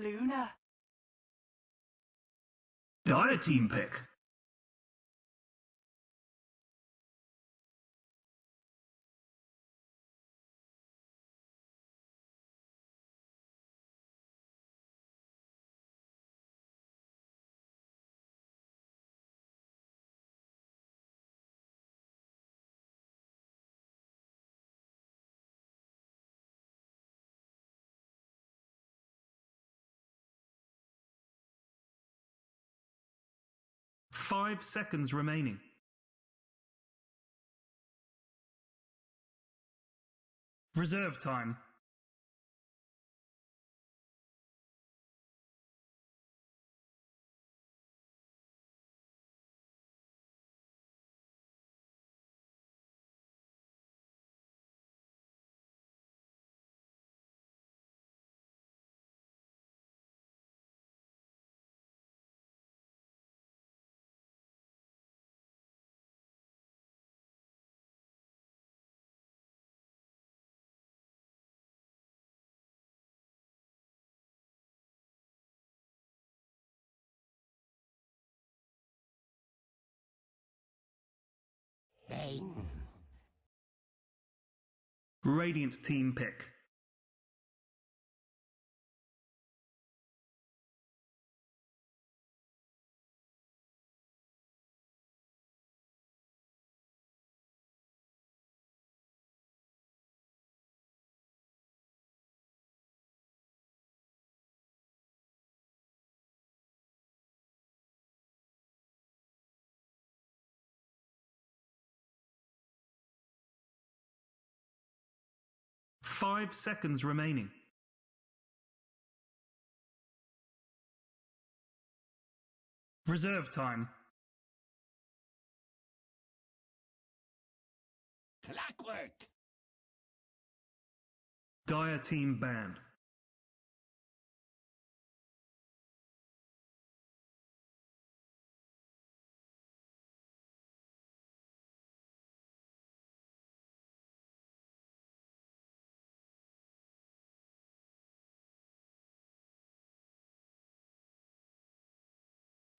Luna. Dire team pick. Five seconds remaining. Reserve time. Bang. Radiant team pick. Five seconds remaining. Reserve time. Clockwork. Dire team ban.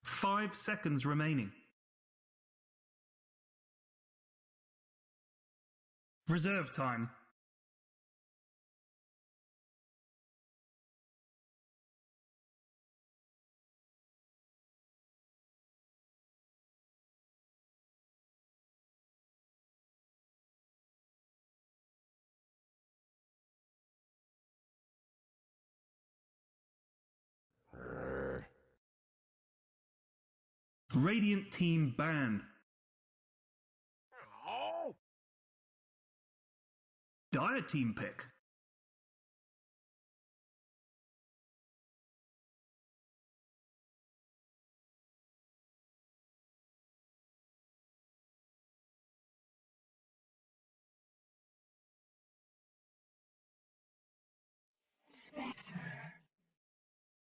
Five seconds remaining. Reserve time. Radiant team ban. Oh. Dire team pick. Spectre.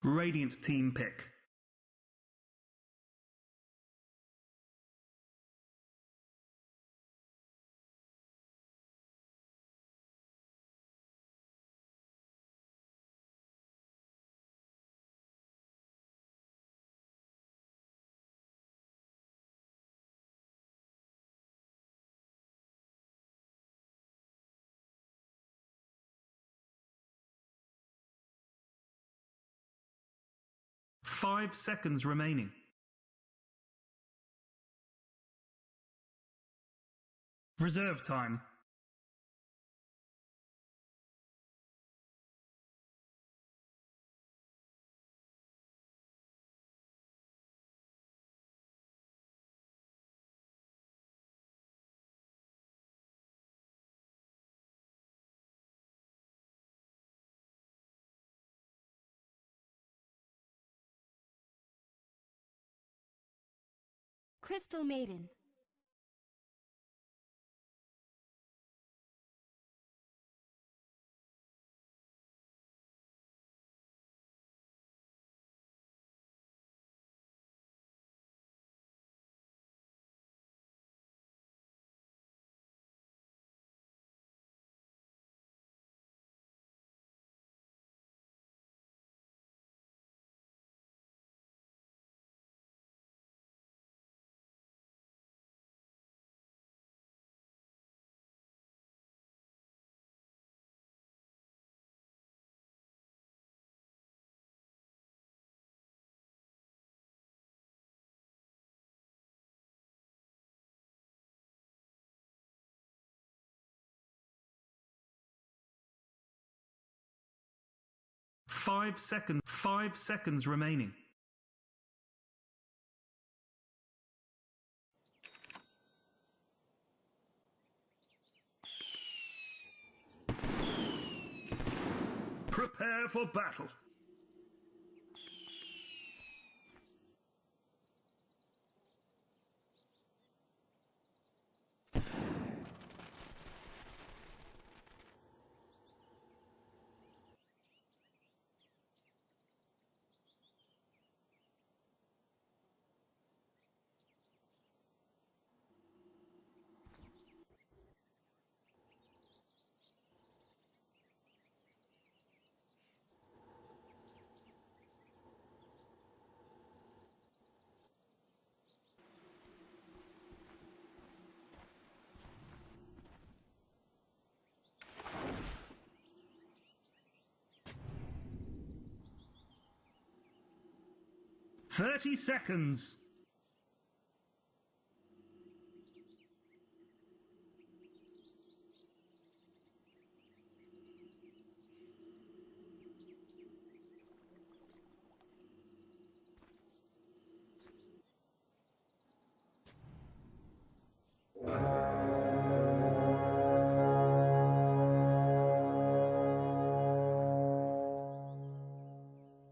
Radiant team pick. Five seconds remaining. Reserve time. Crystal Maiden. 5 seconds. 5 seconds remaining. Prepare for battle. "30 seconds.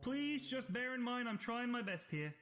Please just bear in mind I'm trying my best here.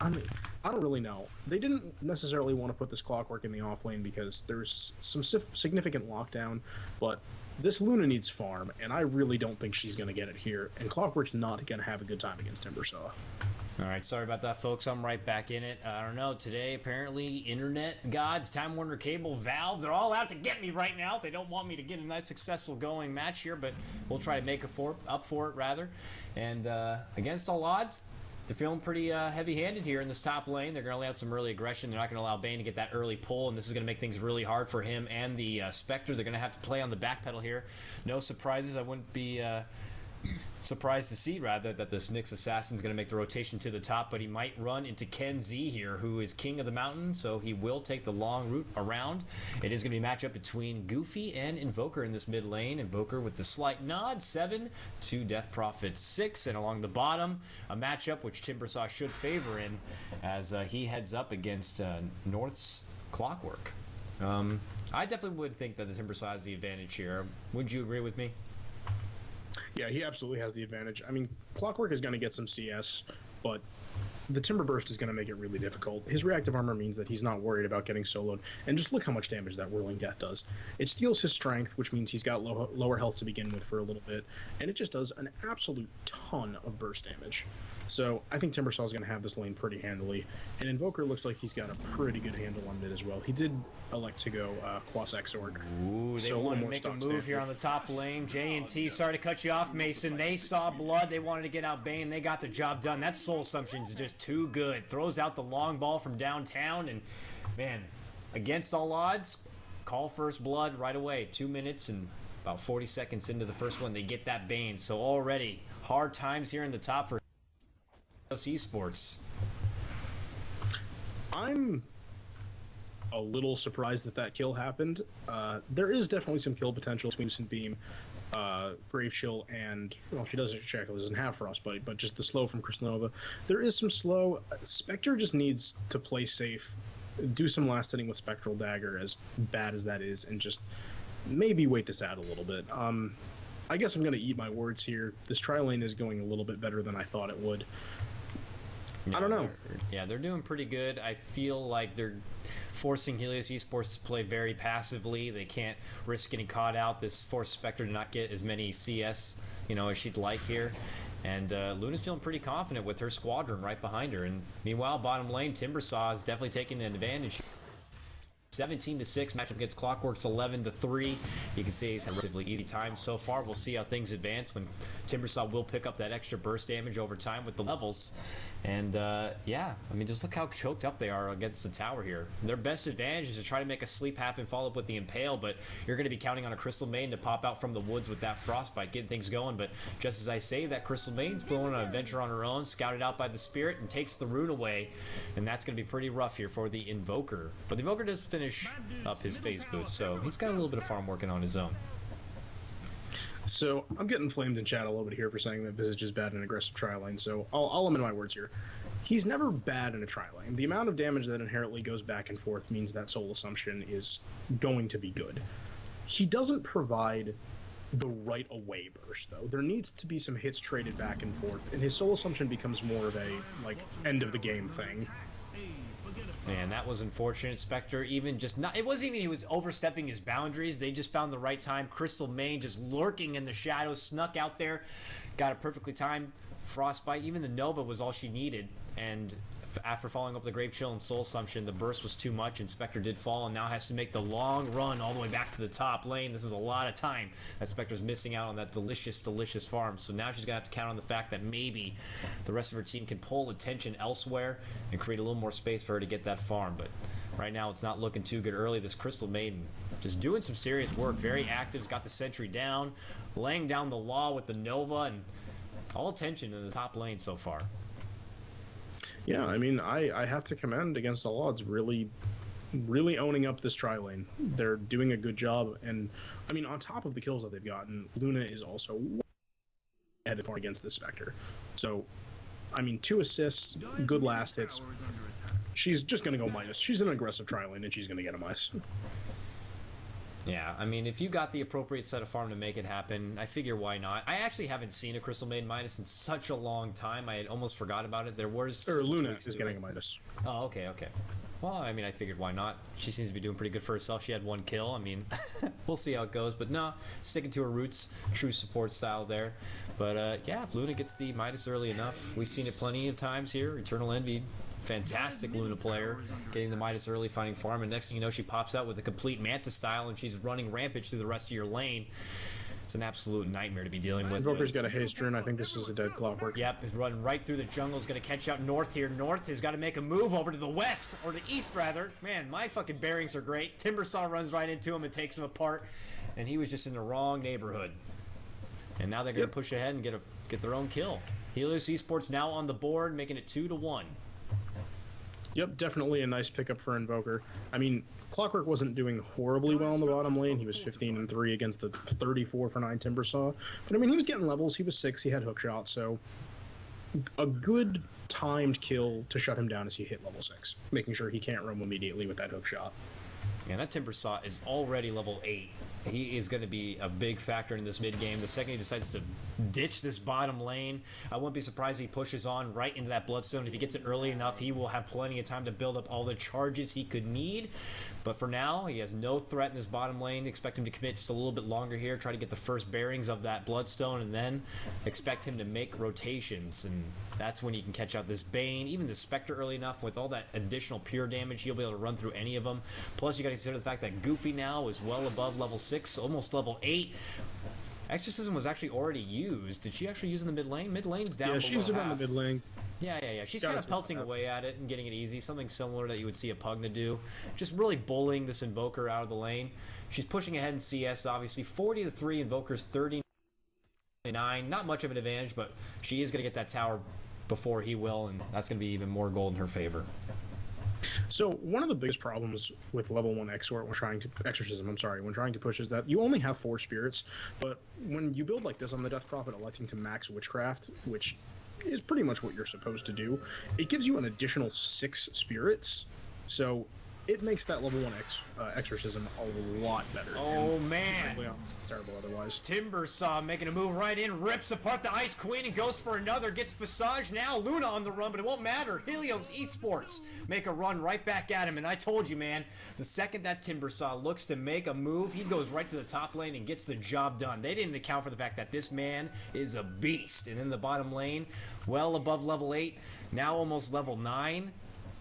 I mean, I don't really know. They didn't necessarily want to put this Clockwork in the off lane because there's some significant lockdown, but this Luna needs farm, and I really don't think she's going to get it here, and Clockwork's not going to have a good time against Timbersaw. All right, sorry about that, folks. I'm right back in it. I don't know. Today, apparently, internet gods, Time Warner Cable, Valve, they're all out to get me right now. They don't want me to get a nice, successful going match here, but we'll try to make up for it, rather. And against all odds, they're feeling pretty heavy-handed here in this top lane. They're going to lay out some early aggression. They're not going to allow Bane to get that early pull, and this is going to make things really hard for him and the Spectre. They're going to have to play on the back pedal here. No surprises. I wouldn't be surprised to see, rather, that this Nyx Assassin is going to make the rotation to the top, but he might run into Ken Z here, who is king of the mountain, so he will take the long route around. It is going to be a matchup between Goofy and Invoker in this mid lane. Invoker with the slight nod, 7 to Death Prophet 6, and along the bottom, a matchup which Timbersaw should favor in as he heads up against North's Clockwork. I definitely would think that the Timbersaw has the advantage here. Would you agree with me? Yeah, he absolutely has the advantage. I mean, Clockwork is going to get some CS, but the Timber Burst is going to make it really difficult. His reactive armor means that he's not worried about getting soloed, and just look how much damage that Whirling Death does. It steals his strength, which means he's got lower health to begin with for a little bit, and it just does an absolute ton of burst damage. So I think Timbersaw is going to have this lane pretty handily, and Invoker looks like he's got a pretty good handle on it as well. He did elect to go Quas Exorg. Ooh, they wanted to make a move here on the top lane. J&T, sorry to cut you off, Mason. They saw blood. They wanted to get out Bane. They got the job done. That Soul Assumption is just too good. Throws out the long ball from downtown, and, man, against all odds, call first blood right away. 2 minutes and about 40 seconds into the first one, they get that Bane. So already, hard times here in the top for eSports. I'm a little surprised that kill happened. There is definitely some kill potential between Lucent Beam, Brave Chill, and, well, she doesn't have Frostbite, but just the slow from Kristalnova. There is some slow. Spectre just needs to play safe, do some last hitting with Spectral Dagger, as bad as that is, and just maybe wait this out a little bit. I guess I'm going to eat my words here. This tri lane is going a little bit better than I thought it would. I don't know. They're doing pretty good. I feel like they're forcing Helios eSports to play very passively. They can't risk getting caught out. This forced Spectre to not get as many CS, as she'd like here. And Luna's feeling pretty confident with her squadron right behind her. And meanwhile, bottom lane, Timbersaw is definitely taking an advantage. 17-6 matchup against Clockworks 11-3. You can see he's had a relatively easy time so far. We'll see how things advance when Timbersaw will pick up that extra burst damage over time with the levels. And just look how choked up they are against the tower here. Their best advantage is to try to make a sleep happen, follow up with the Impale, but you're going to be counting on a Crystal Maiden to pop out from the woods with that Frostbite, getting things going. But just as I say, that Crystal Maiden's going on an adventure on her own, scouted out by the Spirit, and takes the rune away. And that's going to be pretty rough here for the Invoker. But the Invoker does finish up his phase boost, so he's got a little bit of farm working on his own. So I'm getting flamed in chat a little bit here for saying that Visage is bad in aggressive tri-lane, so I'll limit my words here. He's never bad in a tri-lane. The amount of damage that inherently goes back and forth means that Soul Assumption is going to be good. He doesn't provide the right away burst, though. There needs to be some hits traded back and forth, and his Soul Assumption becomes more of a, end of the game thing. Man, that was unfortunate. Spectre even just not... It wasn't even he was overstepping his boundaries. They just found the right time. Crystal Main just lurking in the shadows, snuck out there, got it perfectly timed. Frostbite, even the Nova was all she needed. And after following up the Grave Chill and Soul Assumption, the burst was too much, and Spectre did fall, and now has to make the long run all the way back to the top lane. This is a lot of time that Spectre's missing out on that delicious, delicious farm. So now she's going to have to count on the fact that maybe the rest of her team can pull attention elsewhere and create a little more space for her to get that farm. But right now it's not looking too good early. This Crystal Maiden just doing some serious work. Very active. Has got the sentry down, laying down the law with the Nova, and all attention in the top lane so far. Yeah, I mean, I have to commend Against the Odds really owning up this tri-lane. They're doing a good job, and I mean, on top of the kills that they've gotten, Luna is also headed for against this Spectre. So, I mean, 2 assists, good last hits. She's just going to go minus. She's an aggressive tri-lane, and she's going to get a minus. Yeah, I mean, if you got the appropriate set of farm to make it happen, I figure why not. I actually haven't seen a Crystal Maiden minus in such a long time. I had almost forgot about it. There was... Or Luna is getting a minus. Oh, okay. Well, I mean, I figured why not. She seems to be doing pretty good for herself. She had 1 kill. I mean, we'll see how it goes. But no, sticking to her roots, true support style there. But yeah, if Luna gets the minus early enough, we've seen it plenty of times here. Eternal Envy, fantastic Luna player, getting the minus early, finding farm, and next thing you know, she pops out with a complete Manta style, and she's running rampage through the rest of your lane. It's an absolute nightmare to be dealing with. Invoker's got a haste rune. I think this is a dead Clockwork. Yep, he's running right through the jungle. Is going to catch out North here. North has got to make a move over to the west, or the east rather. Man, my fucking bearings are great. Timbersaw runs right into him and takes him apart, and he was just in the wrong neighborhood. And now they're going to push ahead and get their own kill. Helios eSports now on the board, making it 2-1. Yep, definitely a nice pickup for Invoker. I mean, Clockwork wasn't doing horribly well in the bottom lane. He was 15-3 against the 34 for 9 Timbersaw. But I mean, he was getting levels. He was 6. He had hookshot. So a good timed kill to shut him down as he hit level 6, making sure he can't roam immediately with that hookshot. Yeah, that Timbersaw is already level 8. He is going to be a big factor in this mid game. The second he decides to ditch this bottom lane, I wouldn't be surprised if he pushes on right into that Bloodstone. If he gets it early enough, he will have plenty of time to build up all the charges he could need. But for now, he has no threat in this bottom lane. Expect him to commit just a little bit longer here, try to get the first bearings of that Bloodstone, and then expect him to make rotations. And that's when you can catch out this Bane, even the Spectre early enough. With all that additional pure damage, he'll be able to run through any of them. Plus, you got to consider the fact that Goofy now is well above level 6, almost level 8. Exorcism was actually already used. Did she actually use in the mid lane? Mid lane's down below half. Yeah, she's around the mid lane. Yeah. She's kind of pelting away at it and getting it easy. Something similar that you would see a Pugna do. Just really bullying this Invoker out of the lane. She's pushing ahead in CS, obviously. 40-3, Invoker's 39. Not much of an advantage, but she is going to get that tower before he will, and that's going to be even more gold in her favor. So one of the biggest problems with level 1 Exorcism when trying to push is that you only have 4 spirits, but when you build like this on the Death Prophet, electing to max Witchcraft, which is pretty much what you're supposed to do, it gives you an additional 6 spirits. So it makes that level 1 exorcism a lot better. Oh, and man. frankly, it's terrible otherwise. Timbersaw making a move right in, rips apart the Ice Queen and goes for another. Gets Visage now. Luna on the run, but it won't matter. Helios eSports make a run right back at him. And I told you, man, the second that Timbersaw looks to make a move, he goes right to the top lane and gets the job done. They didn't account for the fact that this man is a beast. And in the bottom lane, well above level 8, now almost level 9.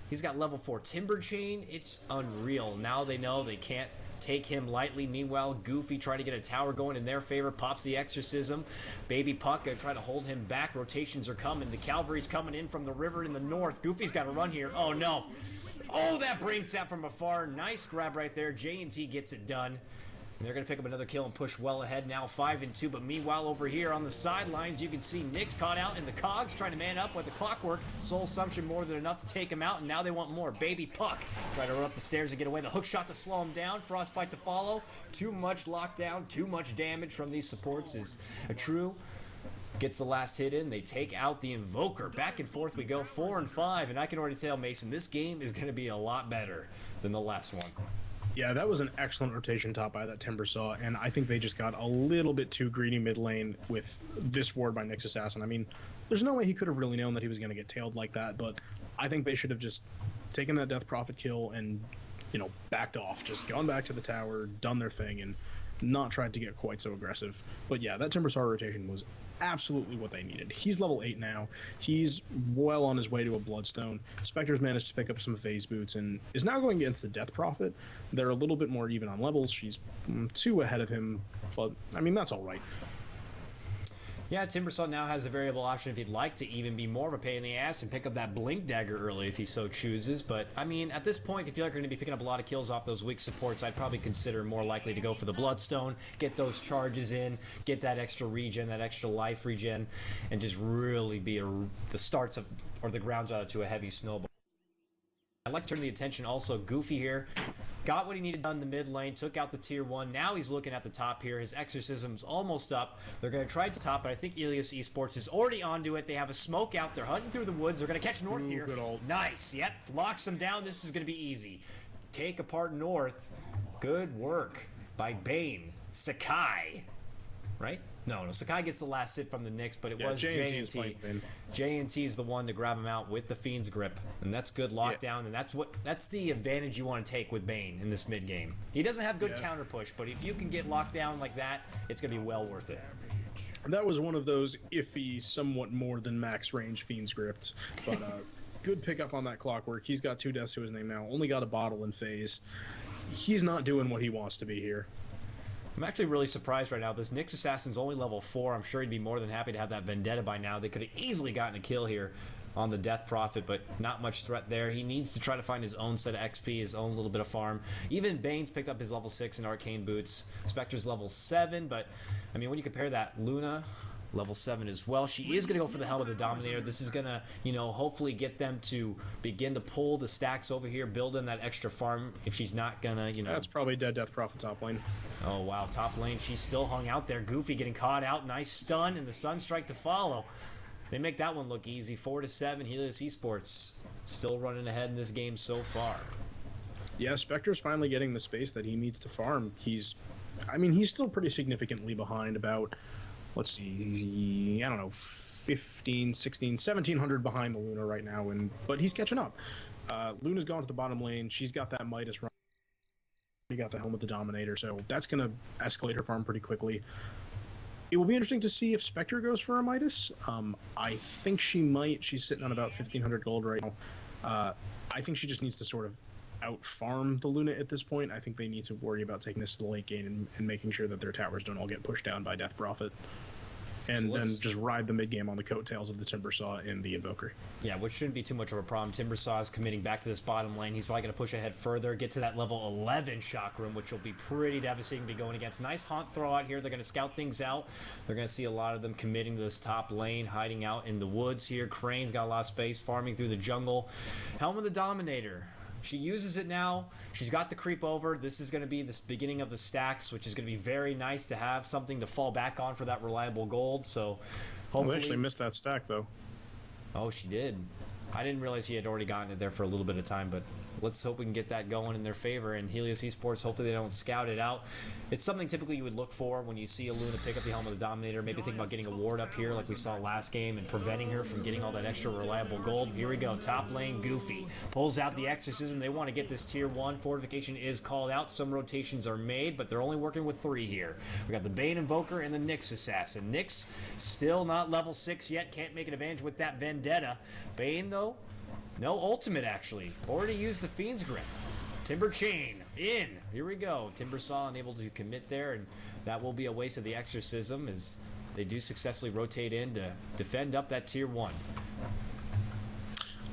He's got level 4 Timber Chain. It's unreal. Now they know they can't take him lightly. Meanwhile, Goofy trying to get a tower going in their favor. Pops the Exorcism. Baby Puck gonna try to hold him back. Rotations are coming. The cavalry's coming in from the river in the north. Goofy's got to run here. Oh, no. Oh, that brain sap from afar. Nice grab right there. J&T gets it done. And they're going to pick up another kill and push well ahead now, 5-2. But meanwhile, over here on the sidelines, you can see Nyx caught out in the cogs, trying to man up with the clockwork. Soul Assumption more than enough to take him out, and now they want more. Baby Puck trying to run up the stairs and get away. The hook shot to slow him down. Frostbite to follow. Too much lockdown, too much damage from these supports is a true. Gets the last hit in. They take out the Invoker. Back and forth we go, 4-5. And I can already tell, Mason, this game is going to be a lot better than the last one. Yeah, that was an excellent rotation top by that Timbersaw, and I think they just got a little bit too greedy mid lane with this ward by Nyx Assassin. I mean, there's no way he could have really known that he was going to get tailed like that, but I think they should have just taken that Death Prophet kill and, backed off. Just gone back to the tower, done their thing, and not tried to get quite so aggressive. But yeah, that Timbersaw rotation was absolutely what they needed. He's level 8 now. He's well on his way to a Bloodstone. Spectre's managed to pick up some phase boots and is now going against the Death Prophet. They're a little bit more even on levels. She's 2 ahead of him, but I mean, that's all right. Yeah, Timbersaw now has a variable option if he'd like to even be more of a pain in the ass and pick up that Blink Dagger early if he so chooses. But, I mean, at this point, if you feel like you're going to be picking up a lot of kills off those weak supports, I'd probably consider more likely to go for the Bloodstone, get those charges in, get that extra regen, that extra life regen, and just really be the starts of, or the grounds out to a heavy snowball. I'd like to turn the attention also, Goofy here. Got what he needed done in the mid lane, took out the tier 1. Now he's looking at the top here. His Exorcism's almost up. They're going to try to top, but I think Helios eSports is already onto it. They have a smoke out. They're hunting through the woods. They're going to catch North here. Nice. Yep. Locks them down. This is going to be easy. Take apart North. Good work by Bane. Sakai. Right? No, Sakai gets the last hit from the Nyx, but it was J&T. J&T is the one to grab him out with the Fiend's Grip, and that's good lockdown, and that's the advantage you want to take with Bane in this mid game. He doesn't have good counter push, but if you can get locked down like that, it's going to be well worth it. That was one of those iffy, somewhat more than max range Fiend's Grip, but good pickup on that Clockwork. He's got 2 deaths to his name now, only got a bottle in phase. He's not doing what he wants to be here. I'm actually really surprised right now. This Nyx Assassin's only level 4. I'm sure he'd be more than happy to have that Vendetta by now. They could have easily gotten a kill here on the Death Prophet, but not much threat there. He needs to try to find his own set of XP, his own little bit of farm. Even Bane's picked up his level 6 in Arcane Boots. Spectre's level 7, but, I mean, when you compare that, Luna, level 7 as well. She is going to go for the Helm of the Dominator. This is going to, hopefully get them to begin to pull the stacks over here, build in that extra farm if she's not going to, That's probably dead Death Prophet top lane. Oh, wow. Top lane. She's still hung out there. Goofy getting caught out. Nice stun and the Sunstrike to follow. They make that one look easy. 4-7. Helios eSports still running ahead in this game so far. Yeah, Spectre's finally getting the space that he needs to farm. He's still pretty significantly behind, about, let's see, I don't know, 15, 16, 1700 behind the Luna right now, but he's catching up. Luna's gone to the bottom lane. She's got that Midas run. She got the Helm of the Dominator, so that's going to escalate her farm pretty quickly. It will be interesting to see if Spectre goes for a Midas. I think she might. She's sitting on about 1,500 gold right now. I think she just needs to sort of out-farm the Luna at this point. I think they need to worry about taking this to the late game and making sure that their towers don't all get pushed down by Death Prophet. And then just ride the mid-game on the coattails of the Timbersaw and the Invoker. Yeah, which shouldn't be too much of a problem. Timbersaw is committing back to this bottom lane. He's probably going to push ahead further, get to that level 11 Chakram, which will be pretty devastating to be going against. Nice Haunt throw out here. They're going to scout things out. They're going to see a lot of them committing to this top lane, hiding out in the woods here. Crane's got a lot of space, farming through the jungle. Helm of the Dominator. She uses it now. She's got the creep over. This is going to be the beginning of the stacks, which is going to be very nice to have something to fall back on for that reliable gold. So hopefully... I actually missed that stack, though. Oh, she did. I didn't realize he had already gotten it there for a little bit of time, but let's hope we can get that going in their favor. And Helios eSports, hopefully they don't scout it out. It's something typically you would look for when you see a Luna pick up the helm of the Dominator. Maybe think about getting a ward up here like we saw last game and preventing her from getting all that extra reliable gold. Here we go, top lane, Goofy pulls out the Exorcism. They want to get this tier 1. Fortification is called out. Some rotations are made, but they're only working with 3 here. We got the Bane Invoker and the Nyx Assassin. Nyx still not level 6 yet. Can't make an advantage with that Vendetta. Bane, though, no ultimate, actually. Already used the Fiend's Grip. Timber Chain in. Here we go. Timbersaw unable to commit there, and that will be a waste of the Exorcism as they do successfully rotate in to defend up that tier 1.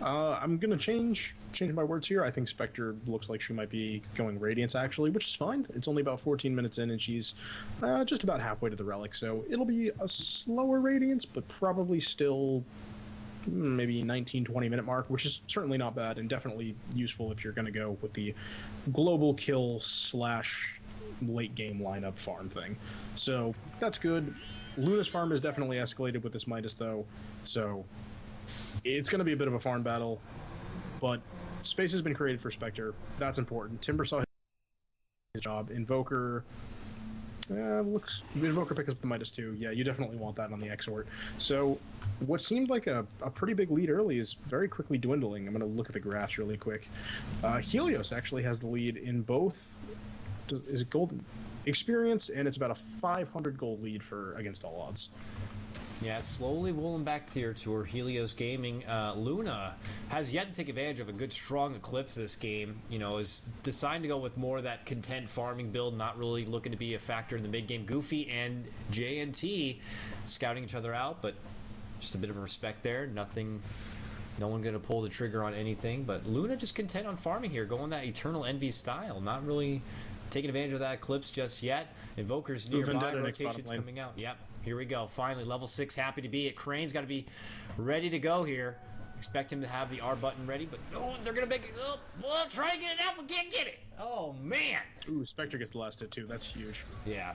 I'm gonna change my words here. I think Spectre looks like she might be going Radiance actually, which is fine. It's only about 14 minutes in, and she's just about halfway to the Relic, so it'll be a slower Radiance, but probably still maybe 19-20 minute mark, which is certainly not bad and definitely useful if you're going to go with the global kill / late game lineup farm thing. So that's good. Luna's farm is definitely escalated with this Midas though, so it's going to be a bit of a farm battle, but space has been created for Spectre. That's important. Timbersaw his job. Invoker Invoker picks up the Midas too. Yeah, you definitely want that on the Exort. So what seemed like a pretty big lead early is very quickly dwindling. I'm going to look at the graphs really quick. Helios actually has the lead in both. Is it gold experience? And it's about a 500 gold lead for against all odds. Yeah, it's slowly rolling back here to Helios Gaming. Luna has yet to take advantage of a good, strong Eclipse this game. You know, is designed to go with more of that content farming build, not really looking to be a factor in the mid-game. Goofy and JNT scouting each other out, but just a bit of a respect there. Nothing, no one going to pull the trigger on anything, but Luna just content on farming here, going that Eternal Envy style, not really taking advantage of that Eclipse just yet. Invokers nearby, rotations coming out. Yep. Here we go. Finally, level 6, happy to be it. Crane's got to be ready to go here. Expect him to have the R button ready, but oh, they're going to make it. Oh, well, try to get it out, but can't get it. Oh, man. Ooh, Spectre gets the last hit, too. That's huge. Yeah.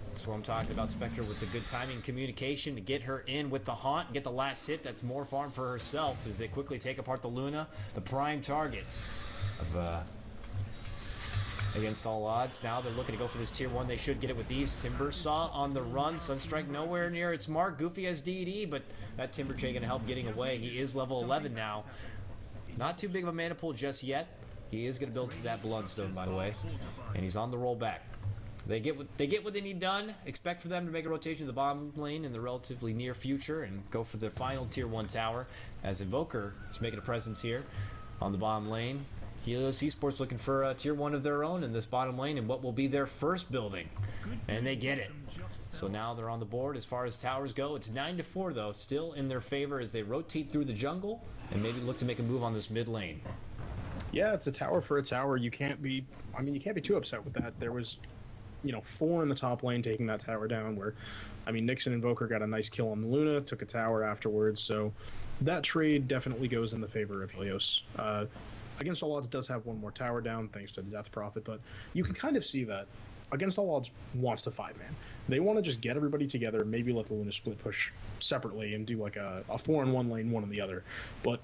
That's what I'm talking about. Spectre with the good timing and communication to get her in with the Haunt, get the last hit. That's more farm for herself as they quickly take apart the Luna, the prime target of against all odds. Now they're looking to go for this tier 1. They should get it with ease. Timbersaw on the run. Sunstrike nowhere near its mark. Goofy has DD, but that Timber Chain going to help getting away. He is level 11 now. Not too big of a mana pool just yet. He is going to build to that Bloodstone, by the way. And he's on the roll back. They get what they need done. Expect for them to make a rotation to the bottom lane in the relatively near future and go for the final tier 1 tower as Invoker is making a presence here on the bottom lane. Helios eSports looking for a tier 1 of their own in this bottom lane and what will be their first building. And they get it. So now they're on the board as far as towers go. It's 9-4 though, still in their favor as they rotate through the jungle and maybe look to make a move on this mid lane. Yeah, it's a tower for a tower. You can't be too upset with that. There was 4 in the top lane taking that tower down where, Nyx and Invoker got a nice kill on the Luna, took a tower afterwards. So that trade definitely goes in the favor of Helios. Against All Odds does have 1 more tower down thanks to the Death Prophet, but you can kind of see that Against All Odds wants to 5-man. They want to just get everybody together, maybe let the Luna split push separately and do like a 4-in-1 lane, 1 in the other. But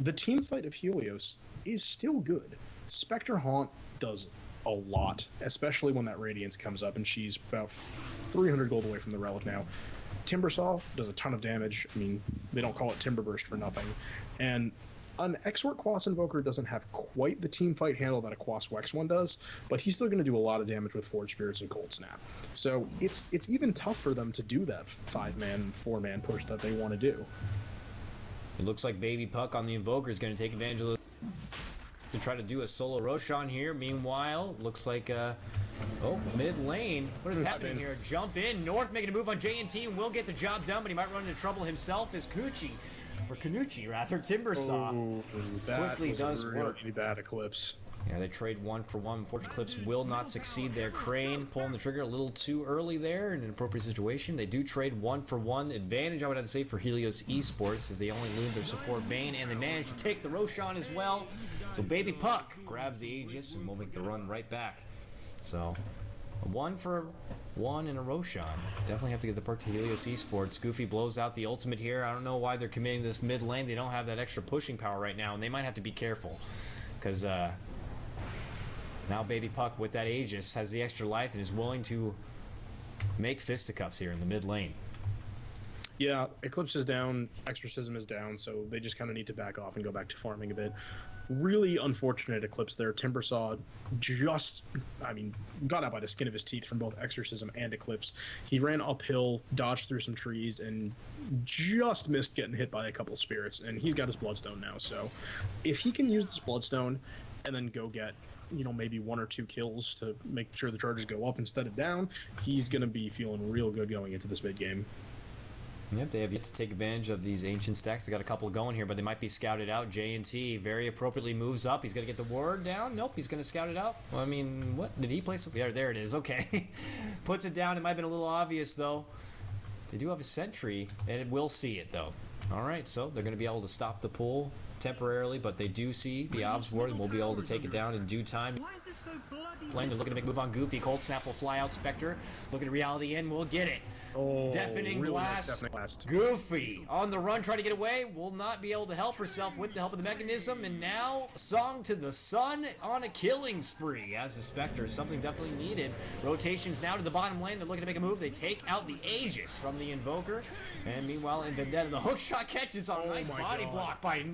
the team fight of Helios is still good. Spectre Haunt does a lot, especially when that Radiance comes up, and she's about 300 gold away from the Relic now. Timbersaw does a ton of damage. They don't call it Timber Burst for nothing. And an Exort Quas Invoker doesn't have quite the team fight handle that a Quas Wex one does, but he's still going to do a lot of damage with Forge Spirits and Cold Snap. So it's even tough for them to do that 5-man, 4-man push that they want to do. It looks like Baby Puck on the Invoker is going to take advantage of to try to do a solo Roshan here. Meanwhile, looks like mid lane. What is happening here? Jump in. North making a move on JNT and will get the job done, but he might run into trouble himself as Kanuchi rather, Timbersaw quickly does work. Really bad Eclipse. Yeah, they trade 1 for 1. Unfortunately, Eclipse will not succeed there. Crane pulling the trigger a little too early there in an appropriate situation. They do trade 1 for 1 advantage, I would have to say, for Helios eSports, as they only lose their support Bane, and they manage to take the Roshan as well. So Baby Puck grabs the Aegis and will make the run right back. So 1 for 1 in a Roshan. Definitely have to get the perk to Helios eSports. Goofy blows out the ultimate here. I don't know why they're committing this mid lane. They don't have that extra pushing power right now, and they might have to be careful. because now Baby Puck with that Aegis has the extra life and is willing to make fisticuffs here in the mid lane. Yeah, Eclipse is down, Exorcism is down, so they just kind of need to back off and go back to farming a bit. Really unfortunate Eclipse there. Timbersaw just, got out by the skin of his teeth from both Exorcism and Eclipse. He ran uphill, dodged through some trees, and just missed getting hit by a couple spirits, and he's got his Bloodstone now, so if he can use this Bloodstone and then go get maybe 1 or 2 kills to make sure the charges go up instead of down, he's going to be feeling real good going into this mid game. Yep, they have yet to take advantage of these ancient stacks. They got a couple going here, but they might be scouted out. J&T very appropriately moves up. He's going to get the ward down. Nope, he's going to scout it out. Well, what? Did he place? Yeah, there it is. Okay. Puts it down. It might have been a little obvious, though. They do have a sentry, and it will see it, though. All right, so they're going to be able to stop the pull temporarily, but they do see the obs ward and will be able to take it down in due time. Why is this so bloody? They're looking to make a move on Goofy. Cold Snap will fly out. Spectre looking at Reality in. We'll get it. Oh, Deafening really nice blast. deafening blast. Goofy on the run, trying to get away. Will not be able to help herself with the help of the mechanism. And now, Song to the Sun on a killing spree as the Spectre. Something definitely needed. Rotations now to the bottom lane. They're looking to make a move. They take out the Aegis from the Invoker. And meanwhile, in Vendetta, the hook shot catches on a nice body block by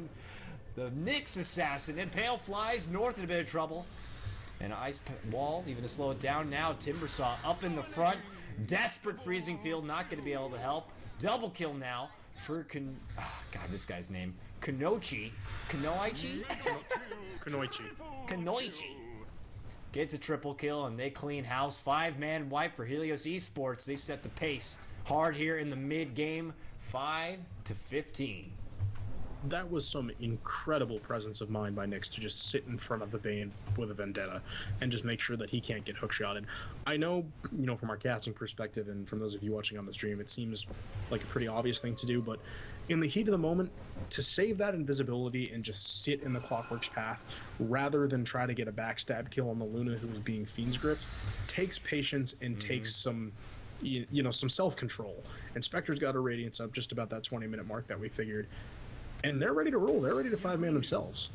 the Nyx Assassin. And Pale flies north in a bit of trouble. And Ice Wall, even to slow it down now. Timbersaw up in the front. Desperate freezing field, not going to be able to help. Double kill now for God, this guy's name. Kanoichi. Kanoichi. Gets a triple kill and they clean house. 5-man wipe for Helios eSports. They set the pace hard here in the mid game. 5-15. That was some incredible presence of mind by Nyx to just sit in front of the Bane with a Vendetta and just make sure that he can't get hookshotted. I know, from our casting perspective and from those of you watching on the stream, it seems like a pretty obvious thing to do, but in the heat of the moment, to save that invisibility and just sit in the Clockwork's path rather than try to get a backstab kill on the Luna who is being Fiend's Gripped takes patience and takes some some self-control. And Spectre's got a Radiance up just about that 20-minute mark that we figured. And they're ready to roll. They're ready to 5-man themselves.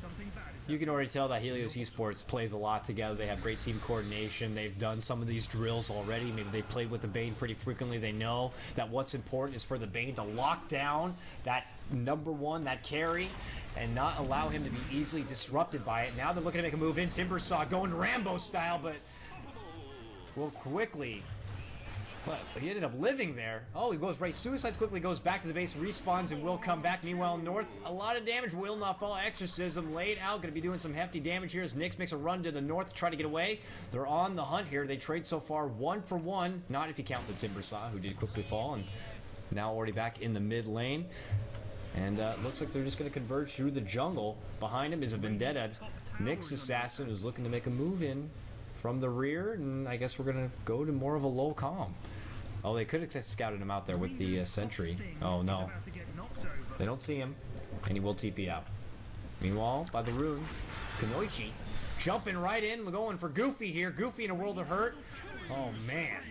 You can already tell that Helios eSports plays a lot together. They have great team coordination. They've done some of these drills already. Maybe they played with the Bane pretty frequently. They know that what's important is for the Bane to lock down that number one, that carry, and not allow him to be easily disrupted by it. Now they're looking to make a move in. Timbersaw going Rambo style, but will quickly... But he ended up living there. Oh, he goes right. Suicides quickly goes back to the base, respawns, and will come back. Meanwhile, North, a lot of damage. Will not fall. Exorcism laid out. Going to be doing some hefty damage here as Nyx makes a run to the north to try to get away. They're on the hunt here. They trade so far 1 for 1. Not if you count the Timbersaw, who did quickly fall, and now already back in the mid lane. And looks like they're just going to converge through the jungle. Behind him is a Vendetta. Nyx Assassin who's looking to make a move in from the rear, and I guess we're going to go to more of a low calm. Oh, they could have scouted him out there with the sentry. Oh, no. They don't see him, and he will TP out. Meanwhile, by the rune, Kanoichi jumping right in, going for Goofy here. Goofy in a world of hurt. Oh, man.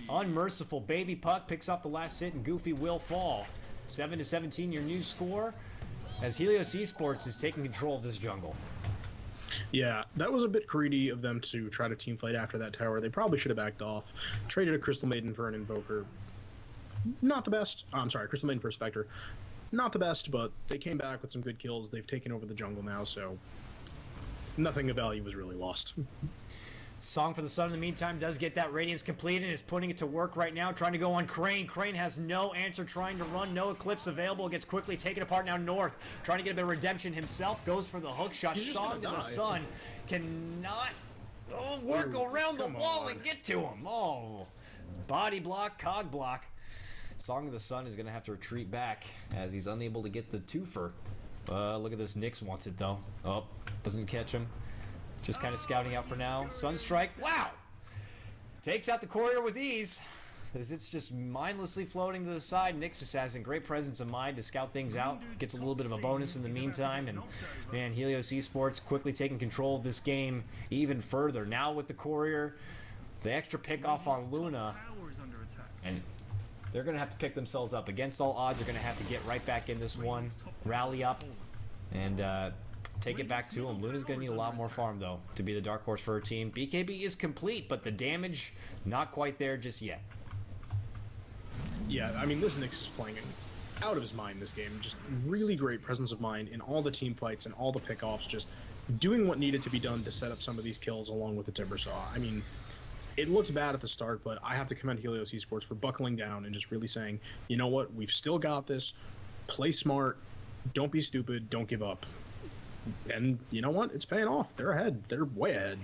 Unmerciful. Baby Puck picks up the last hit, and Goofy will fall. 7-17, your new score, as Helios eSports is taking control of this jungle. Yeah, that was a bit greedy of them to try to team fight after that tower. They probably should have backed off. Traded a Crystal Maiden for an Invoker. Not the best. I'm sorry, Crystal Maiden for a Spectre. Not the best, but they came back with some good kills. They've taken over the jungle now, so nothing of value was really lost. Song for the Sun, in the meantime, does get that Radiance completed and is putting it to work right now, trying to go on Crane. Crane has no answer, trying to run, no Eclipse available, gets quickly taken apart now north, trying to get a bit of redemption himself, goes for the hook shot. Song to the Sun cannot work around the wall and get to him. Oh, body block, cog block. Song of the Sun is going to have to retreat back as he's unable to get the twofer. Look at this, Nyx wants it though. Oh, doesn't catch him. Just kind of scouting out for now. Sunstrike, wow! Takes out the courier with ease, as it's just mindlessly floating to the side. Nyx Assassin, great presence of mind to scout things out. Gets a little bit of a bonus in the meantime, and man, Helios eSports quickly taking control of this game even further. Now with the courier, the extra pick off on Luna, and they're going to have to pick themselves up. Against all odds, they're going to have to get right back in this one, rally up, and take it back to him. Luna's going to need a lot more farm, though, to be the dark horse for her team. BKB is complete, but the damage, not quite there just yet. Yeah, I mean, this Nyx is playing out of his mind this game. Just really great presence of mind in all the team fights and all the pickoffs, just doing what needed to be done to set up some of these kills along with the Timbersaw. I mean, it looked bad at the start, but I have to commend Helios eSports for buckling down and just really saying, you know what, we've still got this. Play smart. Don't be stupid. Don't give up. And you know what? It's paying off. They're ahead. They're way ahead.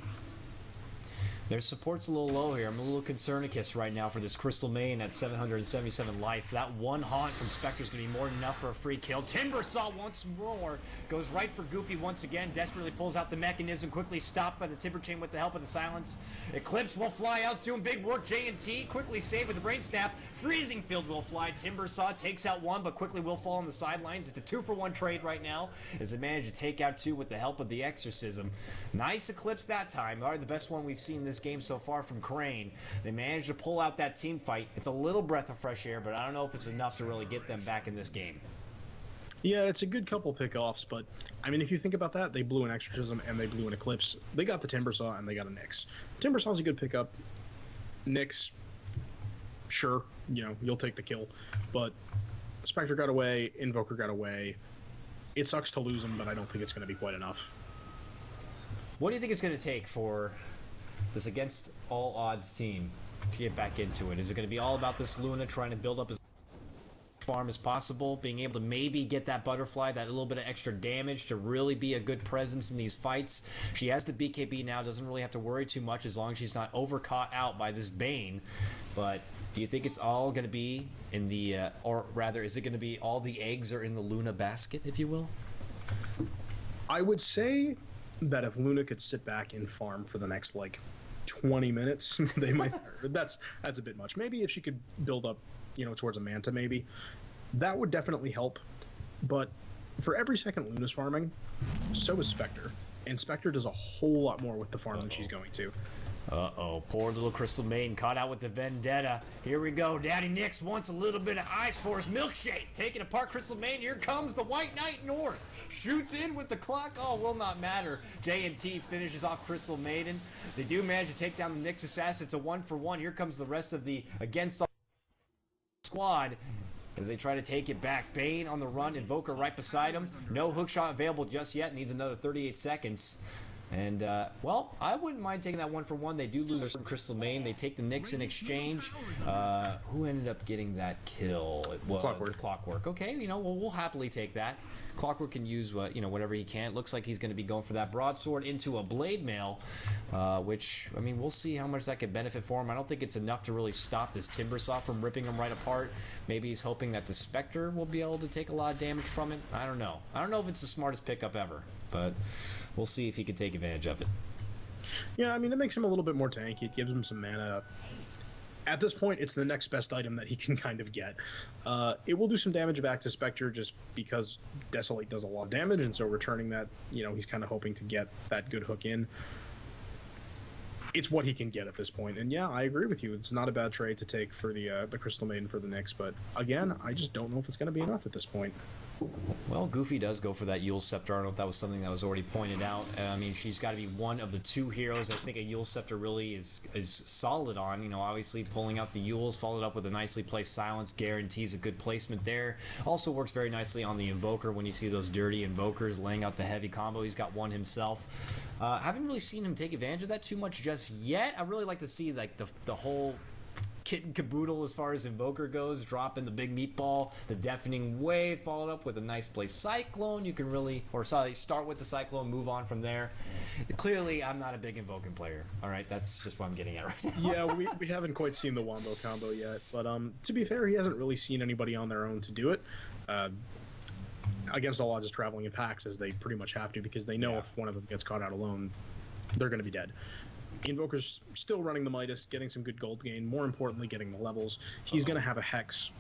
Their support's a little low here. I'm a little concernicus right now for this Crystal Main at 777 life. That one haunt from Spectre's going to be more than enough for a free kill. Timbersaw once more goes right for Goofy once again. Desperately pulls out the mechanism. Quickly stopped by the Timber Chain with the help of the silence. Eclipse will fly out. Doing big work. J&T quickly saved with the Brain Snap. Freezing Field will fly. Timbersaw takes out one, but quickly will fall on the sidelines. It's a 2-for-1 trade right now as they manage to take out two with the help of the Exorcism. Nice Eclipse that time. Probably the best one we've seen this game so far from Crane. They managed to pull out that team fight. It's a little breath of fresh air, but I don't know if it's enough to really get them back in this game. Yeah, it's a good couple pickoffs, but I mean, if you think about that, they blew an Exorcism and they blew an Eclipse. They got the Timbersaw and they got a Nyx. Timbersaw's a good pickup. Nyx, sure, you know, you'll take the kill, but Spectre got away, Invoker got away. It sucks to lose him, but I don't think it's going to be quite enough. What do you think it's going to take for this against all odds team to get back into it? Is it going to be all about this Luna trying to build up as farm as possible, being able to maybe get that butterfly, that little bit of extra damage to really be a good presence in these fights? She has the BKB now, doesn't really have to worry too much as long as she's not overcaught out by this Bane. But do you think it's all going to be in the, or rather, is it going to be all the eggs are in the Luna basket, if you will? I would say that if Luna could sit back and farm for the next, like, 20 minutes, they might. That's a bit much. Maybe if she could build up, you know, towards a Manta, maybe that would definitely help. But for every second Luna's farming, so is Spectre, and Spectre does a whole lot more with the farm than she's going to. Uh-oh, poor little Crystal Maiden caught out with the Vendetta. Here we go. Daddy Nyx wants a little bit of ice for his milkshake. Taking apart Crystal Maiden. Here comes the White Knight North. Shoots in with the clock. Oh, will not matter. J&T finishes off Crystal Maiden. They do manage to take down the Nyx assassin. It's a 1-for-1. Here comes the rest of the against all squad as they try to take it back. Bane on the run. Invoker right beside him. No hookshot available just yet. Needs another 38 seconds. And, well, I wouldn't mind taking that 1-for-1. They do lose their Crystal Main. They take the Nyx in exchange. Who ended up getting that kill? It was Clockwork. Okay, you know, we'll happily take that. Clockwork can use you know, whatever he can. Looks like he's going to be going for that broadsword into a blade mail, which, I mean, we'll see how much that could benefit for him. I don't think it's enough to really stop this Timbersaw from ripping him right apart. Maybe he's hoping that the Spectre will be able to take a lot of damage from it. I don't know. I don't know if it's the smartest pickup ever, but we'll see if he can take advantage of it. Yeah, I mean, it makes him a little bit more tanky. It gives him some mana. At this point, it's the next best item that he can kind of get. It will do some damage back to Spectre just because Desolate does a lot of damage, and so returning that, you know, he's kind of hoping to get that good hook in. It's what he can get at this point. And yeah, I agree with you. It's not a bad trade to take for the Crystal Maiden for the Nyx, but again, I just don't know if it's going to be enough at this point. Well, Goofy does go for that Yule Scepter. I don't know if that was something that was already pointed out. I mean, she's got to be one of the two heroes I think a Yule Scepter really is solid on. You know, obviously pulling out the Yules, followed up with a nicely placed Silence, guarantees a good placement there. Also works very nicely on the Invoker when you see those dirty Invokers laying out the heavy combo. He's got one himself. Haven't really seen him take advantage of that too much just yet. I really like to see like the whole kit and caboodle as far as Invoker goes, dropping the big meatball, the deafening wave, followed up with a nice play Cyclone. You can really, or sorry, start with the Cyclone, move on from there. Clearly, I'm not a big Invoking player. All right, that's just what I'm getting at right now. Yeah, we haven't quite seen the Wombo combo yet, but to be fair, he hasn't really seen anybody on their own to do it. Against all odds is traveling in packs, as they pretty much have to, because they know if one of them gets caught out alone, they're going to be dead. Invoker's still running the Midas, getting some good gold gain, more importantly getting the levels. He's going to have a Hex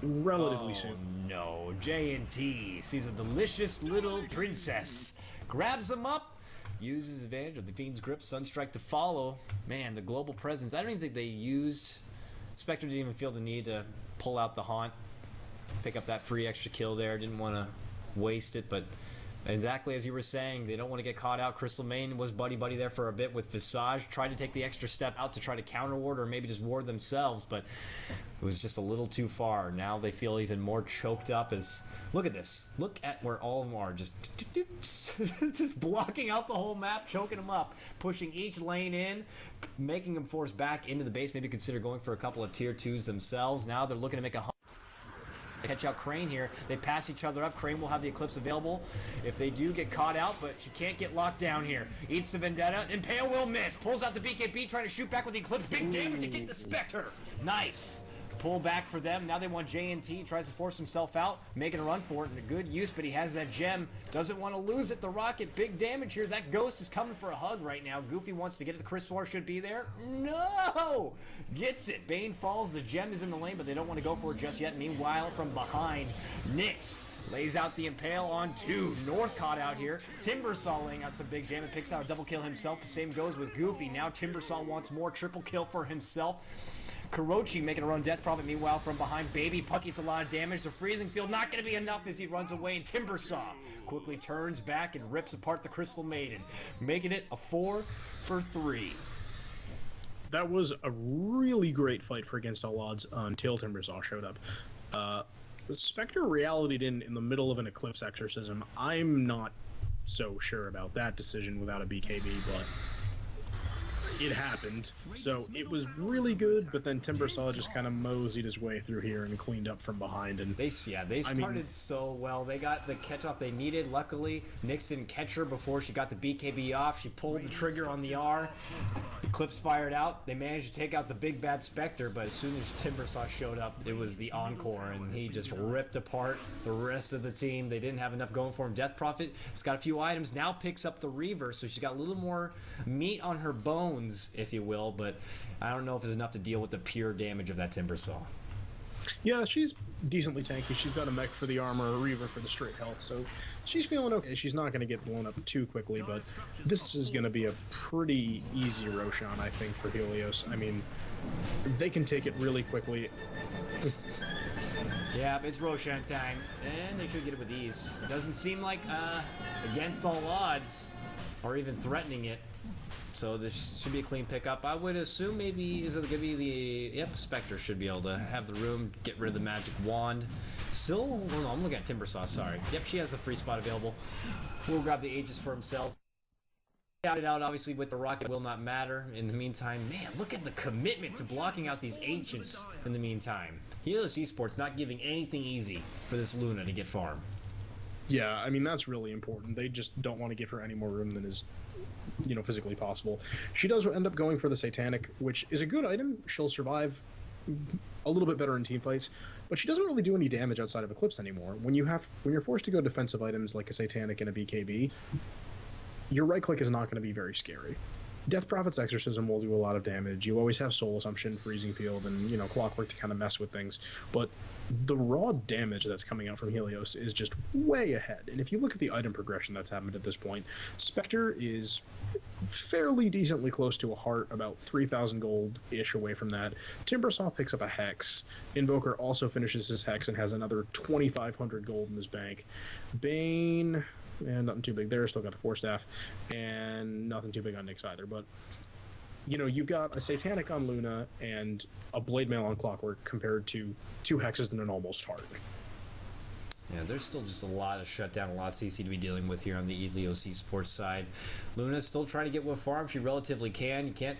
relatively soon. No, J&T sees a delicious little princess, grabs him up, uses advantage of the Fiend's Grip, Sunstrike to follow. Man, the global presence, I don't even think they used, Spectre didn't even feel the need to pull out the Haunt, pick up that free extra kill there, didn't want to waste it, but Exactly as you were saying, they don't want to get caught out. Crystal Main was buddy-buddy there for a bit with Visage, tried to take the extra step out to try to counter ward or maybe just ward themselves, but it was just a little too far. Now they feel even more choked up as... Look at this. Look at where all of them are. Just blocking out the whole map, choking them up, pushing each lane in, making them force back into the base, maybe consider going for a couple of tier 2s themselves. Now they're looking to make a... catch out Crane here. They pass each other up. Crane will have the Eclipse available if they do get caught out, but she can't get locked down here. Eats the Vendetta. Impale will miss. Pulls out the BKB, trying to shoot back with the Eclipse. Big damage to get the Spectre. Nice. Pull back for them. Now they want JNT. Tries to force himself out, making a run for it, and a good use, but he has that gem. Doesn't want to lose it. The Rocket, big damage here. That Ghost is coming for a hug right now. Goofy wants to get it. The Chris War should be there. No! Gets it. Bane falls. The gem is in the lane, but they don't want to go for it just yet. Meanwhile, from behind, Nyx lays out the Impale on 2. North caught out here. Timbersaw laying out some big jam and picks out a double kill himself. The same goes with Goofy. Now Timbersaw wants more. Triple kill for himself. Kurochi making a run Death Prophet. Meanwhile, from behind, Baby Puck eats a lot of damage. The freezing field not going to be enough as he runs away, and Timbersaw quickly turns back and rips apart the Crystal Maiden, making it a 4 for 3. That was a really great fight for Against All Odds until Timbersaw showed up. The Spectre reality'd in the middle of an Eclipse exorcism. I'm not so sure about that decision without a BKB, but it happened. So it was really good, but then Timbersaw just kind of moseyed his way through here and cleaned up from behind. And they started so well. They got the catch off they needed. Luckily, Nyx didn't catch her before she got the BKB off. She pulled the trigger on the R. Eclipse fired out. They managed to take out the big bad Spectre, but as soon as Timbersaw showed up, it was the encore, and he just ripped apart the rest of the team. They didn't have enough going for him. Death Prophet has got a few items. Now picks up the Reaver, so she's got a little more meat on her bones, if you will, but I don't know if it's enough to deal with the pure damage of that Timbersaw. Yeah, she's decently tanky. She's got a mech for the armor, a Reaver for the straight health, so she's feeling okay. She's not going to get blown up too quickly, but this is going to be a pretty easy Roshan, I think, for Helios. I mean, they can take it really quickly. Yeah, it's Roshan time, and they should get it with ease. It doesn't seem like Against All Odds or even threatening it. So this should be a clean pickup. I would assume maybe, is it going to be the... Yep, Spectre should be able to have the room, get rid of the magic wand. Still, well, no, I'm looking at Timbersaw, sorry. Yep, she has the free spot available. We'll grab the Aegis for himself. Out it out, obviously, with the Rocket will not matter. In the meantime, man, look at the commitment to blocking out these Ancients in the meantime. Helios eSports not giving anything easy for this Luna to get farm. Yeah, I mean, that's really important. They just don't want to give her any more room than is, physically possible. She does end up going for the Satanic, which is a good item. She'll survive a little bit better in team fights, but she doesn't really do any damage outside of Eclipse anymore. When you're forced to go defensive items like a Satanic and a BKB, your right click is not going to be very scary. Death Prophet's Exorcism will do a lot of damage. You always have Soul Assumption, Freezing Field, and Clockwork to kind of mess with things. But the raw damage that's coming out from Helios is just way ahead. And if you look at the item progression that's happened at this point, Spectre is fairly decently close to a heart, about 3,000 gold-ish away from that. Timbersaw picks up a Hex. Invoker also finishes his Hex and has another 2,500 gold in his bank. Bane... and nothing too big there, still got the Force Staff, and nothing too big on Nyx either, but you've got a Satanic on Luna and a Blade Mail on Clockwork compared to 2 Hexes and an almost heart. Yeah, there's still just a lot of shutdown, a lot of CC to be dealing with here on the Helios eSports side. Luna's still trying to get what farm she relatively can. You can't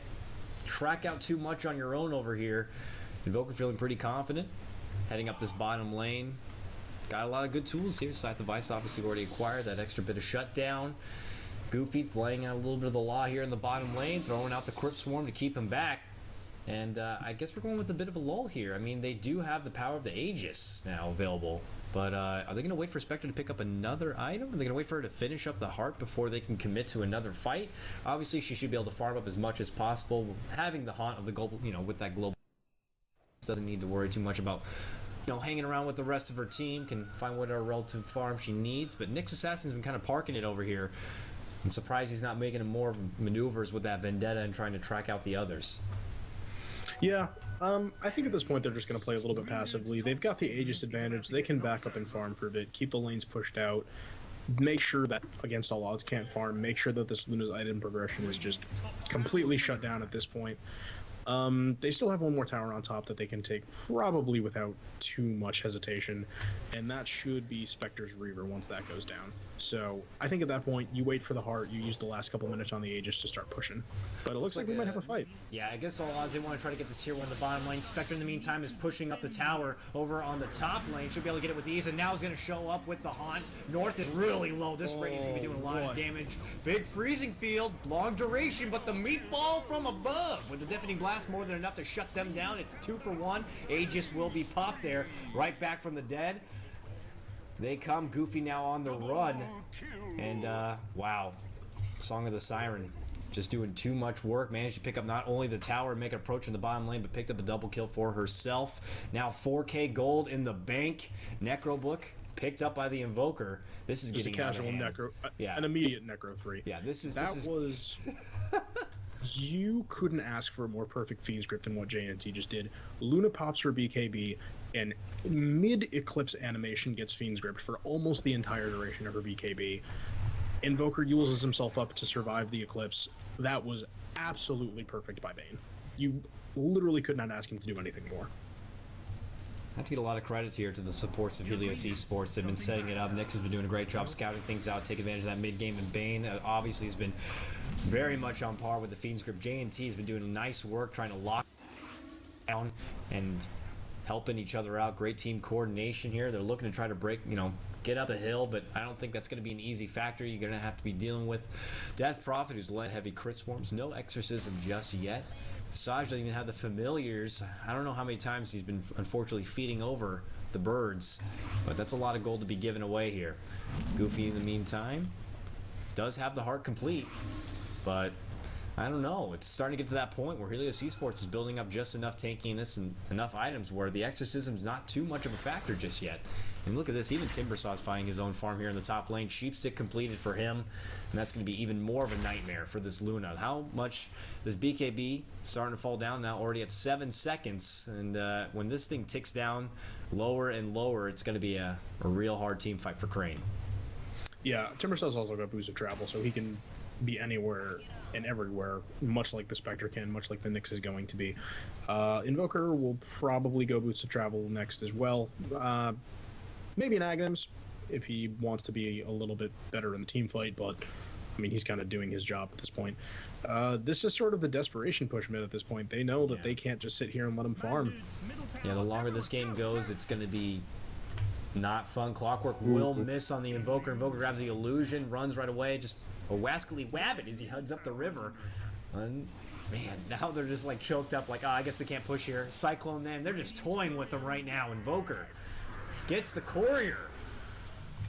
track out too much on your own over here. Invoker feeling pretty confident, heading up this bottom lane. Got a lot of good tools here. Scythe of Ice obviously already acquired that extra bit of shutdown. Goofy laying out a little bit of the law here in the bottom lane, throwing out the Crypt Swarm to keep him back. And I guess we're going with a bit of a lull here. I mean, they do have the power of the Aegis now available. But are they going to wait for Spectre to pick up another item? Are they going to wait for her to finish up the heart before they can commit to another fight? Obviously, she should be able to farm up as much as possible. Having the haunt of the global, with that global, doesn't need to worry too much about hanging around with the rest of her team, can find whatever relative farm she needs. But Nyx Assassin's been kind of parking it over here. I'm surprised he's not making more maneuvers with that Vendetta and trying to track out the others. Yeah, I think at this point they're just going to play a little bit passively. They've got the Aegis advantage. They can back up and farm for a bit, keep the lanes pushed out. make sure that Against All Odds can't farm. Make sure that this Luna's item progression is just completely shut down at this point. They still have one more tower on top that they can take probably without too much hesitation, and that should be Spectre's Reaver once that goes down. So I think at that point, you wait for the heart, you use the last couple minutes on the Aegis to start pushing. But it looks like we might have a fight. Yeah, I guess all odds they want to try to get this tier 1 in the bottom lane. Spectre in the meantime is pushing up the tower over on the top lane. Should be able to get it with ease, and now is going to show up with the Haunt. North is really low. This Radiant's going to be doing a lot of damage. Big freezing field, long duration, but the meatball from above with the deafening blast more than enough to shut them down. It's 2 for 1. Aegis will be popped there, right back from the dead. They come. Goofy now on the run. And, wow. Song of the Siren. Just doing too much work. Managed to pick up not only the tower and make an approach in the bottom lane, but picked up a double kill for herself. Now 4K gold in the bank. Necro Book picked up by the Invoker. This is just getting a casual out of hand. Necro. Yeah. An immediate Necro 3. Yeah, That was... You couldn't ask for a more perfect Fiend's Grip than what JNT just did. Luna pops her BKB, and mid-Eclipse animation gets Fiend's Grip for almost the entire duration of her BKB. Invoker uses himself up to survive the Eclipse. That was absolutely perfect by Bane. You literally could not ask him to do anything more. I have to get a lot of credit here to the supports of Helios eSports. They've been setting it up. Nyx has been doing a great job scouting things out, taking advantage of that mid-game, and Bane obviously has been very much on par with the Fiend's Grip. JNT has been doing nice work trying to lock down and helping each other out. Great team coordination here. They're looking to try to break, get up the hill, but I don't think that's going to be an easy factor. You're going to have to be dealing with Death Prophet, who's led heavy crit swarms. No exorcism just yet. Saj doesn't even have the familiars. I don't know how many times he's been unfortunately feeding over the birds, but that's a lot of gold to be given away here. Goofy in the meantime does have the heart complete, but I don't know. It's starting to get to that point where Helios eSports is building up just enough tankiness and enough items where the exorcism's not too much of a factor just yet. And look at this, even Timbersaw's finding his own farm here in the top lane. Sheepstick completed for him, and that's going to be even more of a nightmare for this Luna. How much this BKB starting to fall down now, already at 7 seconds, and when this thing ticks down lower and lower, it's going to be a real hard team fight for Crane. Yeah, Timbersaw's also got Boost of Travel, so he can be anywhere and everywhere, much like the Spectre can, much like the Nyx is going to be. Invoker will probably go Boots of Travel next as well. Maybe an Agnes if he wants to be a little bit better in the team fight, but I mean, he's kind of doing his job at this point. This is sort of the desperation push mid at this point. They know that they can't just sit here and let him farm. Yeah, the longer this game goes, it's going to be not fun. Clockwork will miss on the Invoker. Invoker grabs the illusion, runs right away, just a wascally wabbit as he heads up the river. And man, now they're just like choked up, like, I guess we can't push here. Cyclone, man, they're just toying with him right now. Invoker gets the courier.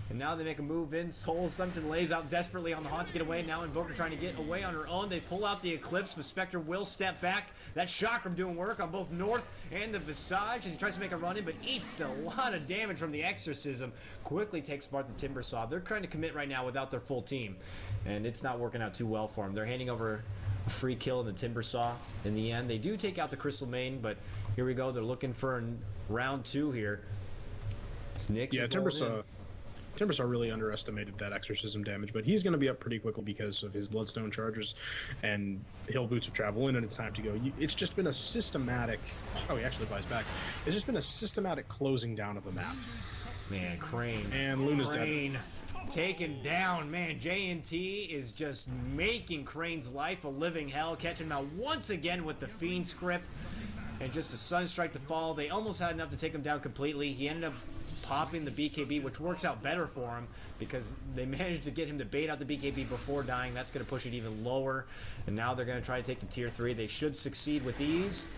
And now they make a move in. Soul Assumption lays out desperately on the Haunt to get away. Now Invoker trying to get away on her own. They pull out the Eclipse, but Spectre will step back. That Chakram doing work on both North and the Visage as he tries to make a run in, but eats a lot of damage from the Exorcism. Quickly takes apart the Timbersaw. They're trying to commit right now without their full team, and it's not working out too well for them. They're handing over a free kill in the Timbersaw in the end. They do take out the Crystal Main, but here we go. They're looking for round 2 here. It's Nyx. Yeah, Timbersaw really underestimated that exorcism damage, but he's going to be up pretty quickly because of his Bloodstone charges, and he'll Boots of Travel in, and it's time to go. It's just been a systematic... Oh, he actually buys back. It's just been a systematic closing down of the map. Man, Crane. And Luna's Crane dead. Taken down. Man, JNT is just making Crane's life a living hell, catching him out once again with the Fiend script, and just a Sunstrike to fall. They almost had enough to take him down completely. He ended up popping the BKB, which works out better for him because they managed to get him to bait out the BKB before dying. That's going to push it even lower, and now they're going to try to take the tier 3. They should succeed with ease.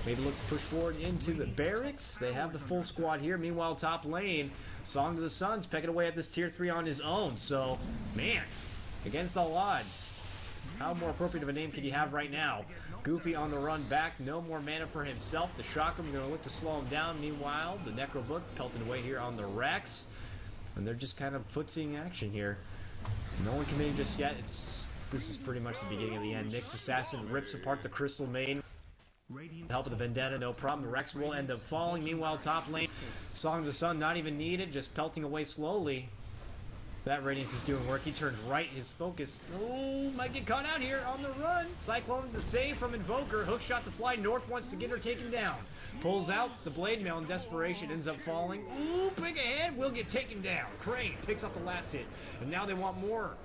Maybe look to push forward into the barracks. They have the full squad here. Meanwhile, top lane, Song to the Sun's pecking away at this tier 3 on his own. So, man, against all odds, how more appropriate of a name could you have right now? Goofy on the run back, no more mana for himself. The Chakram going to look to slow him down. Meanwhile, the Necro Book pelting away here on the Rex. And they're just kind of footseeing action here. No one committing just yet. This is pretty much the beginning of the end. Nyx Assassin rips apart the Crystal Main. Help of the Vendetta, no problem. The Rex will end up falling. Meanwhile, top lane, Song of the Sun not even needed, just pelting away slowly. That Radiance is doing work. He turns right. His focus. Oh, might get caught out here on the run. Cyclone the save from Invoker. Hook shot to fly north. Wants to get her taken down. Pulls out the blade mail in desperation. Ends up falling. Ooh, big ahead. Will get taken down. Crane picks up the last hit. And now they want more.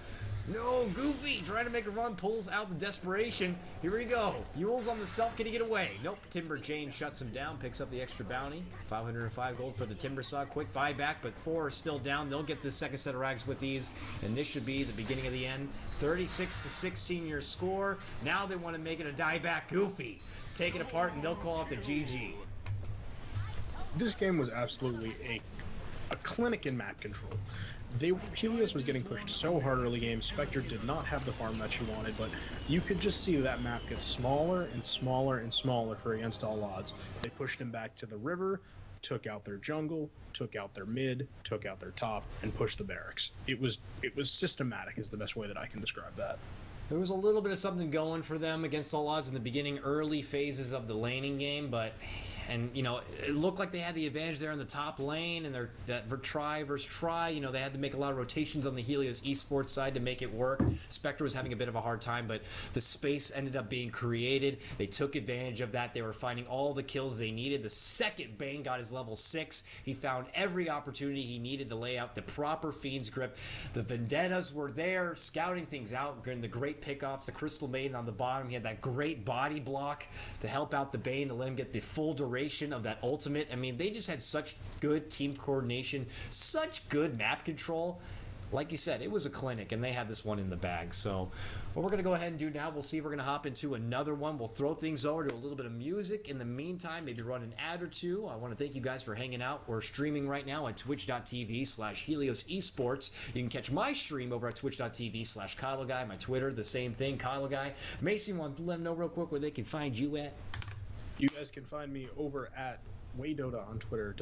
No, Goofy trying to make a run, pulls out the desperation. Here we go. Yule's on the self. Can he get away? Nope. Timber Jane shuts him down, picks up the extra bounty. 505 gold for the Timber Saw. Quick buyback, but 4 are still down. They'll get this second set of rags with these, and this should be the beginning of the end. 36-16 your score. Now they want to make it a dieback. Goofy take it apart, and they'll call it the GG. This game was absolutely a clinic in map control. Helios was getting pushed so hard early game. Spectre did not have the farm that she wanted, but you could just see that map get smaller and smaller and smaller for against all odds. They pushed him back to the river, took out their jungle, took out their mid, took out their top, and pushed the barracks. It was systematic is the best way that I can describe that. There was a little bit of something going for them against all odds in the beginning, early phases of the laning game, but you know, it looked like they had the advantage there in the top lane, and that try versus try, you know, they had to make a lot of rotations on the Helios eSports side to make it work. Spectre was having a bit of a hard time, but the space ended up being created. They took advantage of that. They were finding all the kills they needed. The second Bane got his level 6, he found every opportunity he needed to lay out the proper Fiend's Grip. The Vendettas were there, scouting things out, getting the great pickoffs. The Crystal Maiden on the bottom, he had that great body block to help out the Bane to let him get the full duration of that ultimate. I mean, they just had such good team coordination, such good map control. Like you said, it was a clinic, and they had this one in the bag. So what we're going to go ahead and do now, we'll see if we're going to hop into another one. We'll throw things over to a little bit of music. In the meantime, maybe run an ad or two. I want to thank you guys for hanging out. We're streaming right now at twitch.tv/Helios Esports. You can catch my stream over at twitch.tv/KyleGuy. My Twitter, the same thing, KyleGuy. Mason, want to let them know real quick where they can find you at? You guys can find me over at Waydota on Twitter,